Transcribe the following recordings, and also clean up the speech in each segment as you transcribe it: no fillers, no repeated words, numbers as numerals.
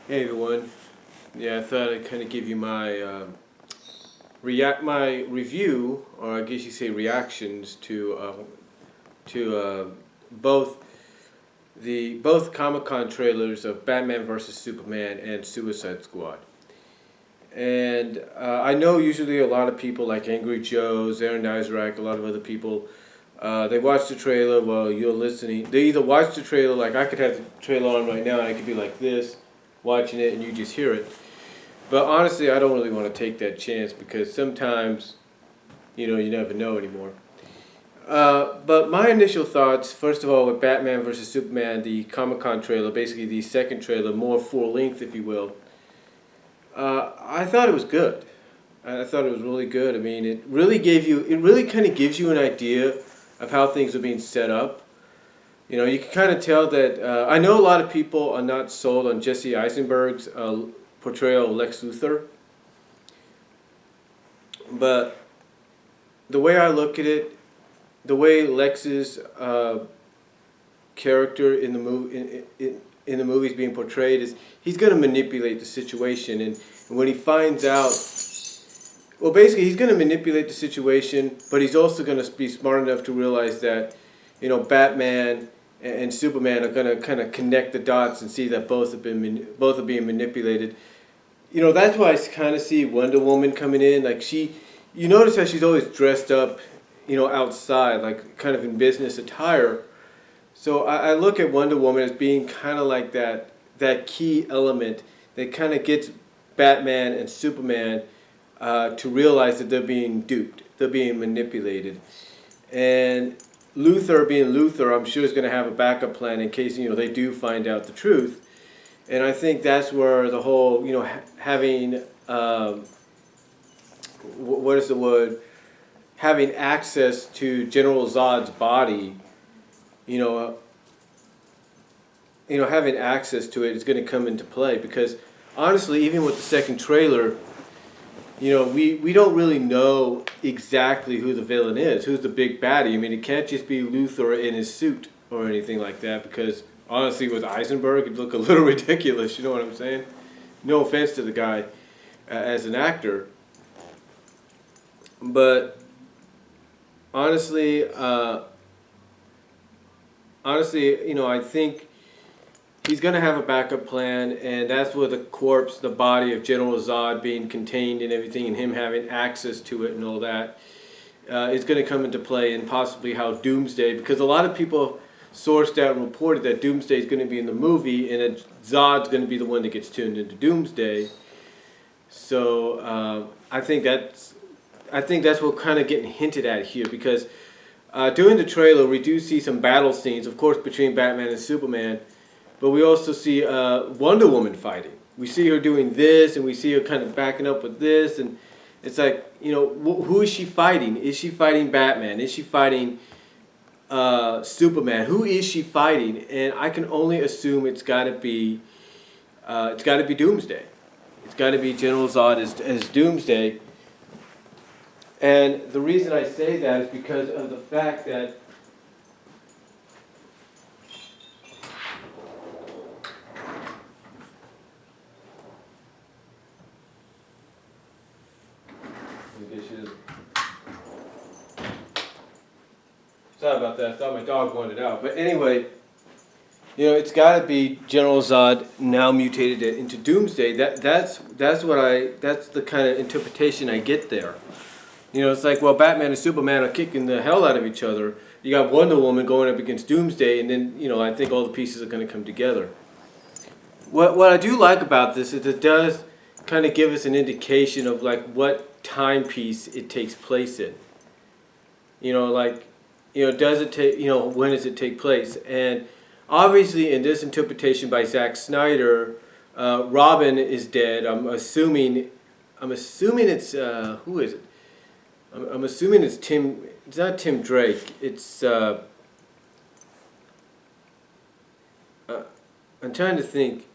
Hey everyone. Yeah, I thought I'd kind of give you my my review, or I guess you say reactions to both both Comic-Con trailers of Batman vs Superman and Suicide Squad. And I know usually a lot of people like Angry Joe's, Aaron Nizrak, a lot of other people, they watch the trailer while you're listening. They either watch the trailer, like I could have the trailer on right now and I could be like this, watching it, and you just hear it. But honestly, I don't really want to take that chance because sometimes, you never know anymore. But my initial thoughts, first of all, with Batman vs Superman, the Comic Con trailer, basically the second trailer, more full length, if you will. I thought it was good. I thought it was really good. I mean, it really kind of gives you an idea of how things are being set up. You can kind of tell that. I know a lot of people are not sold on Jesse Eisenberg's portrayal of Lex Luthor, but the way I look at it, the way Lex's character in the movie in the movie is being portrayed is he's going to manipulate the situation, and when he finds out, well, basically he's going to manipulate the situation, but he's also going to be smart enough to realize that, Batman and Superman are going to kind of connect the dots and see that both are being manipulated. That's why I kind of see Wonder Woman coming in. Like you notice how she's always dressed up, outside, like kind of in business attire. So I look at Wonder Woman as being kind of like that key element that kind of gets Batman and Superman to realize that they're being duped, they're being manipulated, and Luthor, being Luthor, I'm sure is going to have a backup plan in case they do find out the truth. And I think that's where the whole having what is the word, having access to General Zod's body, you know, having access to it is going to come into play because honestly, even with the second trailer, we don't really know exactly who the villain is, who's the big baddie. I mean, it can't just be Luthor in his suit or anything like that because honestly, with Eisenberg, it'd look a little ridiculous. You know what I'm saying? No offense to the guy as an actor, but honestly, I think he's going to have a backup plan, and that's where the corpse, the body of General Zod being contained and everything, and him having access to it and all that, is going to come into play, and possibly how Doomsday, because a lot of people sourced out and reported that Doomsday is going to be in the movie, and that Zod's going to be the one that gets turned into Doomsday. So I think that's what kind of getting hinted at here, because during the trailer we do see some battle scenes, of course, between Batman and Superman. But we also see Wonder Woman fighting. We see her doing this, and we see her kind of backing up with this, and it's like, who is she fighting? Is she fighting Batman? Is she fighting Superman? Who is she fighting? And I can only assume it's got to be Doomsday. It's got to be General Zod as Doomsday. And the reason I say that is because of the fact that sorry about that. I thought my dog wanted out. But anyway, it's got to be General Zod now mutated into Doomsday. That's the kind of interpretation I get there. It's like, well, Batman and Superman are kicking the hell out of each other. You got Wonder Woman going up against Doomsday, and then I think all the pieces are going to come together. What I do like about this is it does kind of give us an indication of like what timepiece it takes place in. Does it take, when does it take place? And obviously in this interpretation by Zack Snyder, Robin is dead. I'm assuming it's, who is it? I'm assuming it's it's not Tim Drake. I'm trying to think.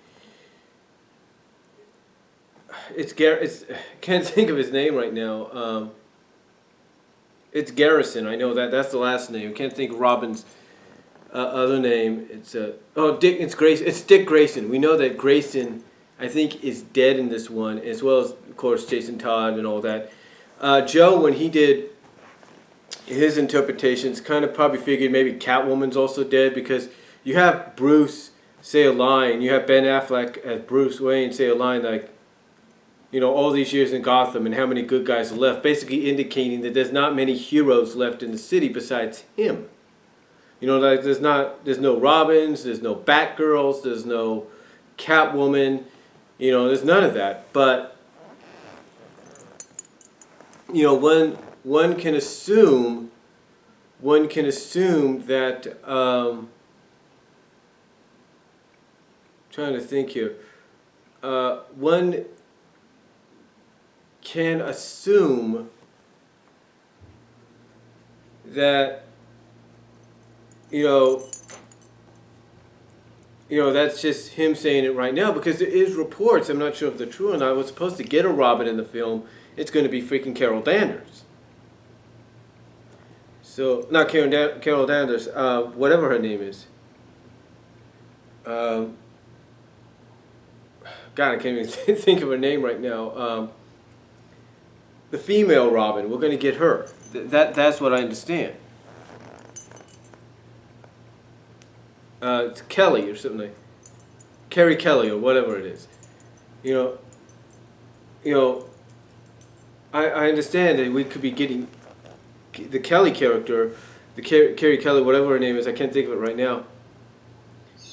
Can't think of his name right now. It's Garrison. I know that's the last name. I can't think of Robin's other name. It's Dick. It's Grayson. It's Dick Grayson. We know that Grayson I think is dead in this one, as well as, of course, Jason Todd and all that. Joe, when he did his interpretations, kind of probably figured maybe Catwoman's also dead, because you have Bruce say a line, you have Ben Affleck as Bruce Wayne say a line like, all these years in Gotham and how many good guys are left, basically indicating that there's not many heroes left in the city besides him. Like there's no Robins, there's no Batgirls, there's no Catwoman, there's none of that. But one can assume that trying to think here. One can assume that that's just him saying it right now, because there is reports, I'm not sure if they're true or not, was supposed to get a Robin in the film. It's going to be freaking Carol Danvers. So, not Carol Danvers, whatever her name is. God, I can't even think of her name right now. The female Robin, we're going to get her. That's what I understand. It's Kelly or something like Carrie Kelly or whatever it is. I understand that we could be getting the Kelly character, the Carrie Kelly, whatever her name is, I can't think of it right now,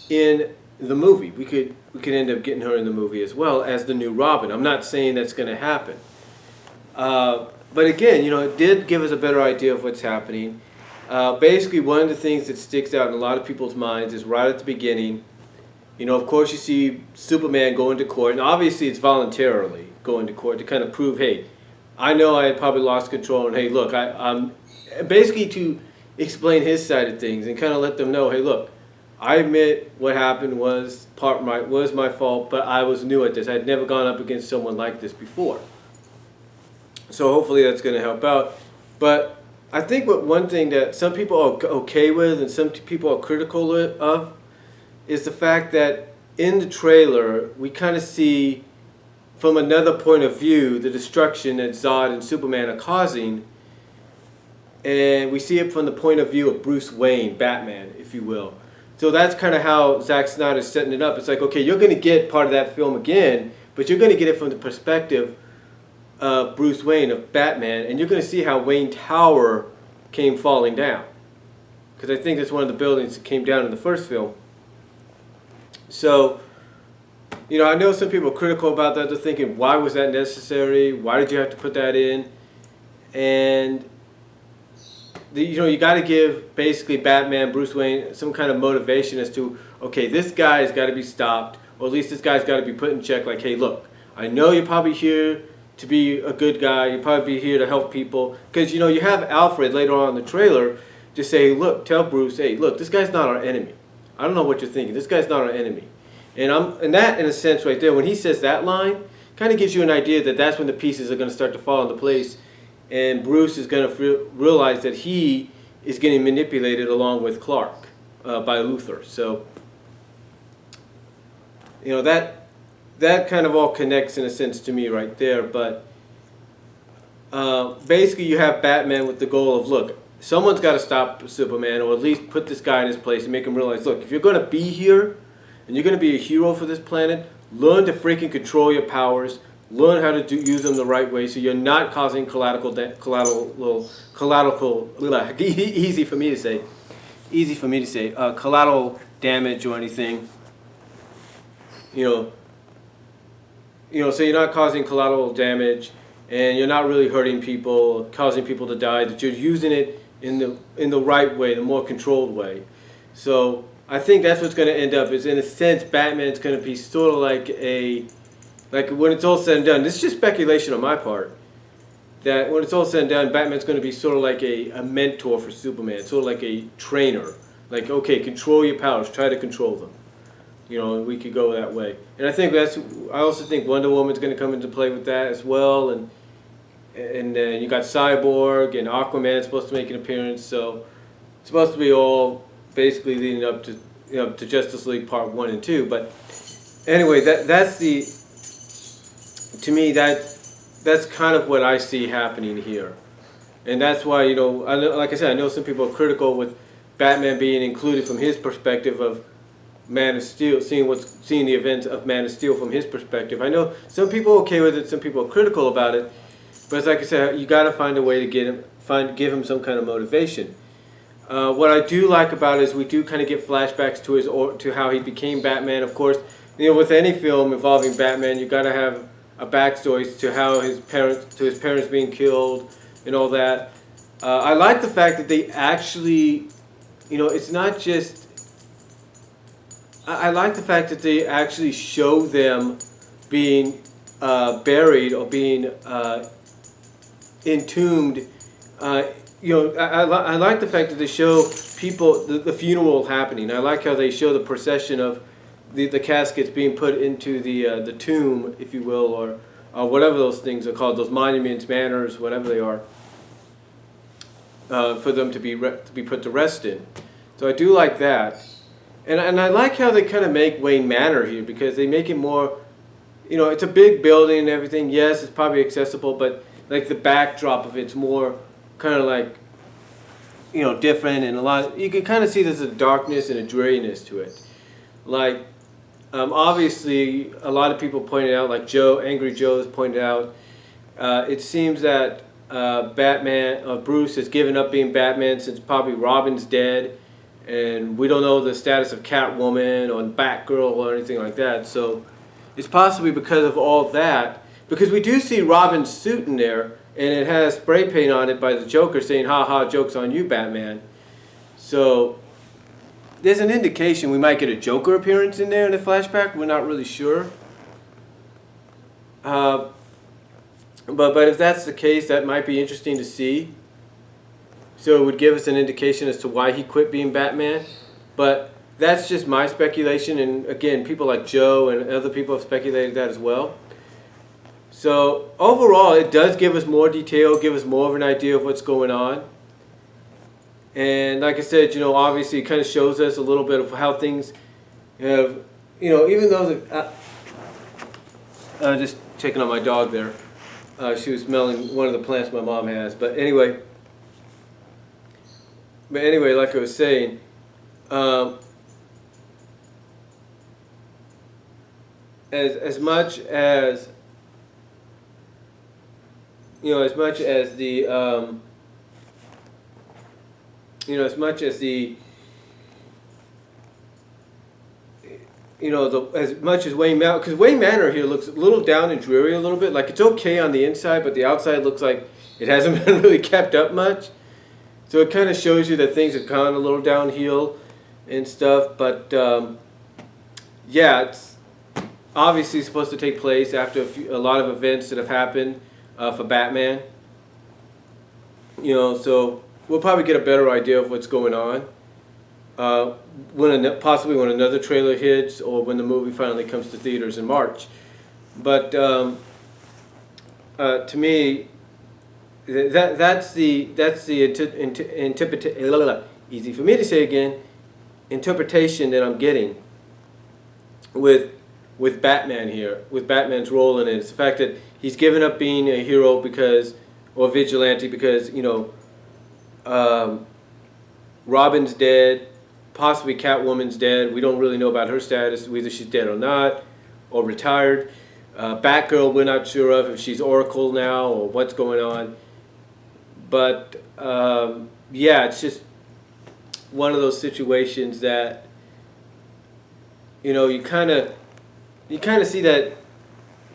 in the movie. We could end up getting her in the movie as well as the new Robin. I'm not saying that's going to happen. But again, it did give us a better idea of what's happening. Basically, one of the things that sticks out in a lot of people's minds is right at the beginning. Of course, you see Superman go into court, and obviously it's voluntarily going to court to kind of prove, hey, I know I had probably lost control, and hey, look, I'm basically to explain his side of things and kind of let them know, hey, look, I admit what happened was my fault, but I was new at this. I had never gone up against someone like this before. So hopefully that's going to help out. But I think one thing that some people are okay with and some people are critical of is the fact that in the trailer we kind of see from another point of view the destruction that Zod and Superman are causing, and we see it from the point of view of Bruce Wayne, Batman, if you will. So that's kind of how Zack Snyder's setting it up. It's like, okay, you're going to get part of that film again, but you're going to get it from the perspective of Bruce Wayne, of Batman, and you're going to see how Wayne Tower came falling down. Because I think that's one of the buildings that came down in the first film. So, I know some people are critical about that. They're thinking, why was that necessary? Why did you have to put that in? And you got to give basically Batman, Bruce Wayne, some kind of motivation as to, okay, this guy has got to be stopped, or at least this guy's got to be put in check. Like, hey, look, I know you're probably here to be a good guy. You're probably here to help people. Because, you have Alfred later on in the trailer to say, look, tell Bruce, hey, look, this guy's not our enemy. I don't know what you're thinking. This guy's not our enemy. And that, in a sense, right there, when he says that line, kind of gives you an idea that that's when the pieces are going to start to fall into place. And Bruce is going to realize that he is getting manipulated along with Clark by Luthor. So, that kind of all connects in a sense to me right there. But basically you have Batman with the goal of, look, someone's got to stop Superman, or at least put this guy in his place and make him realize, look, if you're going to be here and you're going to be a hero for this planet, learn to freaking control your powers. Learn how to use them the right way, so you're not causing easy for me to say, collateral damage or anything. So you're not causing collateral damage, and you're not really hurting people, causing people to die. That you're using it in the right way, the more controlled way. So I think that's what's going to end up. Is in a sense, Batman's going to be sort of like when it's all said and done, this is just speculation on my part, that when it's all said and done, Batman's going to be sort of like a mentor for Superman, sort of like a trainer. Like, okay, control your powers, try to control them. We could go that way. And I also think Wonder Woman's going to come into play with that as well. And then you got Cyborg and Aquaman supposed to make an appearance. So it's supposed to be all basically leading up to, to Justice League Part 1 and 2. But anyway, that's the to me, that's kind of what I see happening here. And that's why, like I said, I know some people are critical with Batman being included from his perspective of Man of Steel, seeing the events of Man of Steel from his perspective. I know some people are okay with it, some people are critical about it, but it's like I said, you got to find a way to give him some kind of motivation. What I do like about it is we do kind of get flashbacks to how he became Batman. Of course, with any film involving Batman, you got to have a backstory to how his parents being killed and all that. I like the fact that they actually, it's not just. I like the fact that they actually show them being buried or being entombed. I like the fact that they show people the funeral happening. I like how they show the procession of the caskets being put into the tomb, if you will, or whatever those things are called, those monuments, manors, whatever they are, for them to be put to rest in. So I do like that, and I like how they kind of make Wayne Manor here, because they make it more, it's a big building and everything. Yes, it's probably accessible, but like the backdrop of it's more kind of like, different, and you can kind of see there's a darkness and a dreariness to it. Like, obviously, a lot of people pointed out, like Angry Joe has pointed out, it seems that Bruce has given up being Batman since probably Robin's dead, and we don't know the status of Catwoman or Batgirl or anything like that. So it's possibly because of all that, because we do see Robin's suit in there, and it has spray paint on it by the Joker saying, "Ha ha, joke's on you, Batman." So there's an indication we might get a Joker appearance in there in the flashback. We're not really sure. But if that's the case, that might be interesting to see. So it would give us an indication as to why he quit being Batman. But that's just my speculation. And again, people like Joe and other people have speculated that as well. So overall, it does give us more detail, give us more of an idea of what's going on. And like I said, obviously it kind of shows us a little bit of how things have, even though just checking on my dog there. She was smelling one of the plants my mom has. But anyway, like I was saying, as much as as much as the as much as Wayne Manor, because Wayne Manor here looks a little down and dreary a little bit. Like, it's okay on the inside, but the outside looks like it hasn't been really kept up much. So it kind of shows you that things have gone a little downhill and stuff. But yeah, it's obviously supposed to take place after a lot of events that have happened for Batman. So we'll probably get a better idea of what's going on possibly when another trailer hits, or when the movie finally comes to theaters in March. But to me, that's the easy for me to say again, interpretation that I'm getting with Batman here, with Batman's role in it. It's the fact that he's given up being a hero or vigilante because Robin's dead, possibly Catwoman's dead. We don't really know about her status, whether she's dead or not, or retired. Batgirl, we're not sure of if she's Oracle now or what's going on. But yeah, it's just one of those situations that you kind of see that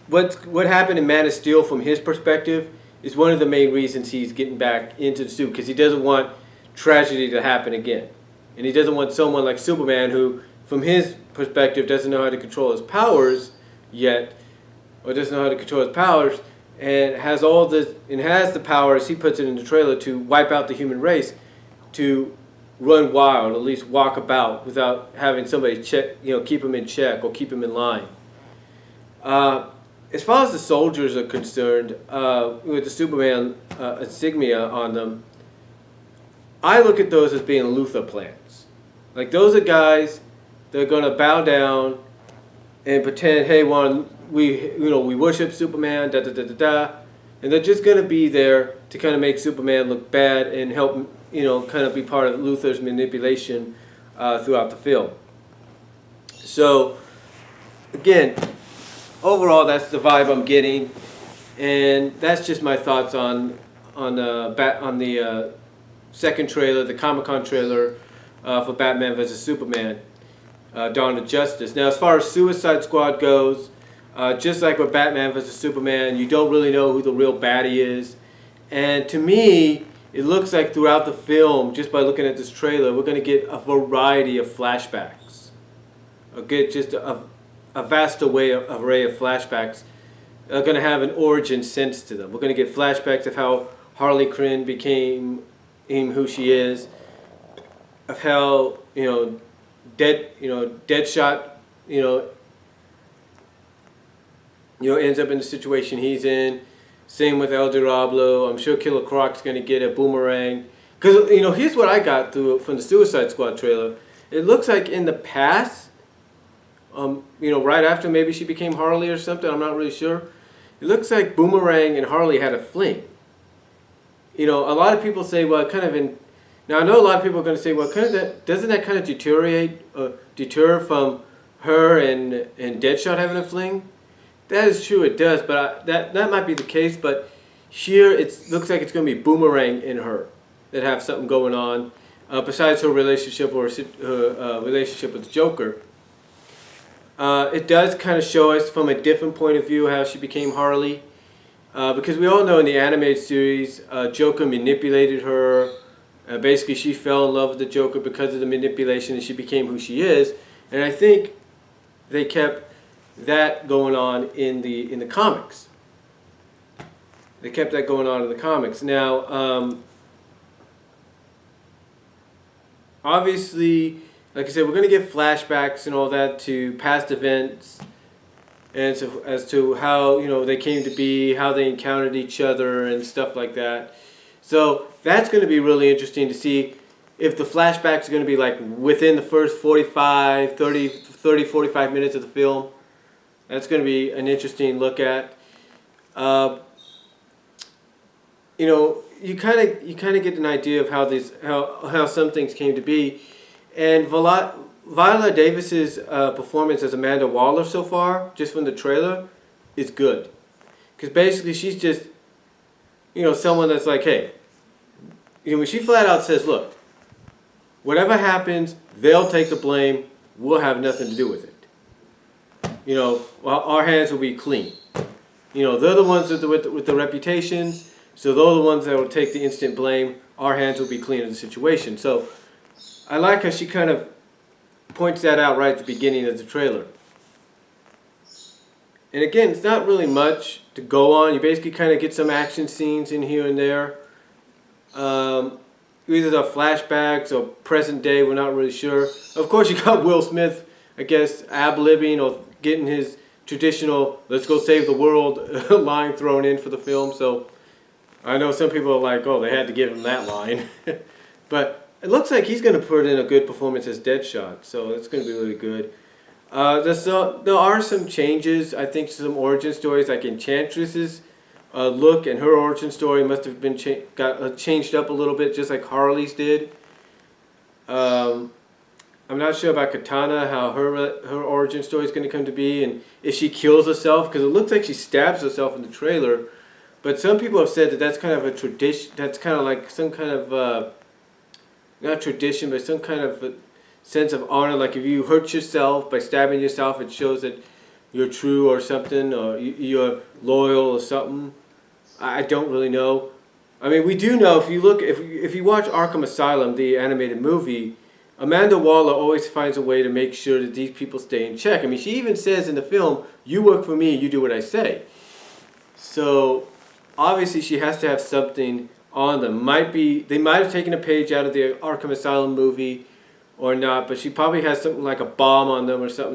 what happened in Man of Steel from his perspective is one of the main reasons he's getting back into the suit, because he doesn't want tragedy to happen again. And he doesn't want someone like Superman, who, from his perspective, doesn't know how to control his powers yet, or doesn't know how to control his powers, and has all this, and has the power, as he puts it in the trailer, to wipe out the human race, to run wild, at least walk about without having somebody keep him in check or keep him in line. As far as the soldiers are concerned, with the Superman insignia on them, I look at those as being Luthor plans. Like, those are guys that are going to bow down and pretend, hey, we worship Superman, da da da da da, and they're just gonna be there to kind of make Superman look bad and help kind of be part of Luthor's manipulation throughout the film. So again, overall, that's the vibe I'm getting, and that's just my thoughts on the second trailer, the Comic-Con trailer for Batman vs Superman, Dawn of Justice. Now, as far as Suicide Squad goes, just like with Batman vs Superman, you don't really know who the real baddie is, and to me, it looks like throughout the film, just by looking at this trailer, we're going to get a variety of flashbacks. Get just a vast array of flashbacks are going to have an origin sense to them. We're going to get flashbacks of how Harley Quinn became who she is, of how Deadshot ends up in the situation he's in. Same with El Diablo. I'm sure Killer Croc's going to get a boomerang. Because here's what I got from the Suicide Squad trailer. It looks like in the past, right after maybe she became Harley or something, I'm not really sure. It looks like Boomerang and Harley had a fling. A lot of people say, well, now I know a lot of people are going to say, well, doesn't that kind of deter from her and Deadshot having a fling? That is true, it does, but that might be the case. But here it looks like it's going to be Boomerang and her that have something going on, besides her relationship or her relationship with the Joker. It does kind of show us from a different point of view how she became Harley, because we all know in the animated series, Joker manipulated her. Basically, she fell in love with the Joker because of the manipulation, and she became who she is. And I think they kept that going on in the comics. They kept that going on in the comics. Now, obviously, like I said, we're going to get flashbacks and all that to past events, and so, as to how they came to be, how they encountered each other, and stuff like that. So that's going to be really interesting to see if the flashbacks are going to be like within the first 45 minutes of the film. That's going to be an interesting look at. You kind of get an idea of how some things came to be, and Viola Davis's performance as Amanda Waller so far, just from the trailer, is good, because basically she's just someone that's like, hey, when she flat out says, look, whatever happens, they'll take the blame. We'll have nothing to do with it. Our hands will be clean. They're the ones with the reputations, so they're the ones that will take the instant blame. Our hands will be clean in the situation. So I like how she kind of points that out right at the beginning of the trailer. And again, it's not really much to go on. You basically kind of get some action scenes in here and there. Either the flashbacks or present day, we're not really sure. Of course, you got Will Smith, I guess, ad-libbing or getting his traditional "let's go save the world" line thrown in for the film. So I know some people are like, oh, they had to give him that line. But it looks like he's going to put in a good performance as Deadshot, so it's going to be really good. There are some changes, I think, some origin stories, like Enchantress's look and her origin story must have been changed up a little bit, just like Harley's did. I'm not sure about Katana, how her origin story is going to come to be, and if she kills herself, because it looks like she stabs herself in the trailer. But some people have said that that's kind of a tradition, that's kind of like some kind of, not tradition, but some kind of a sense of honor. Like if you hurt yourself by stabbing yourself, it shows that you're true or something, or you're loyal or something. I don't really know. I mean, we do know, if you watch Arkham Asylum, the animated movie, Amanda Waller always finds a way to make sure that these people stay in check. I mean, she even says in the film, "You work for me, you do what I say." So obviously she has to have something on them. They might have taken a page out of the Arkham Asylum movie or not, but she probably has something like a bomb on them or something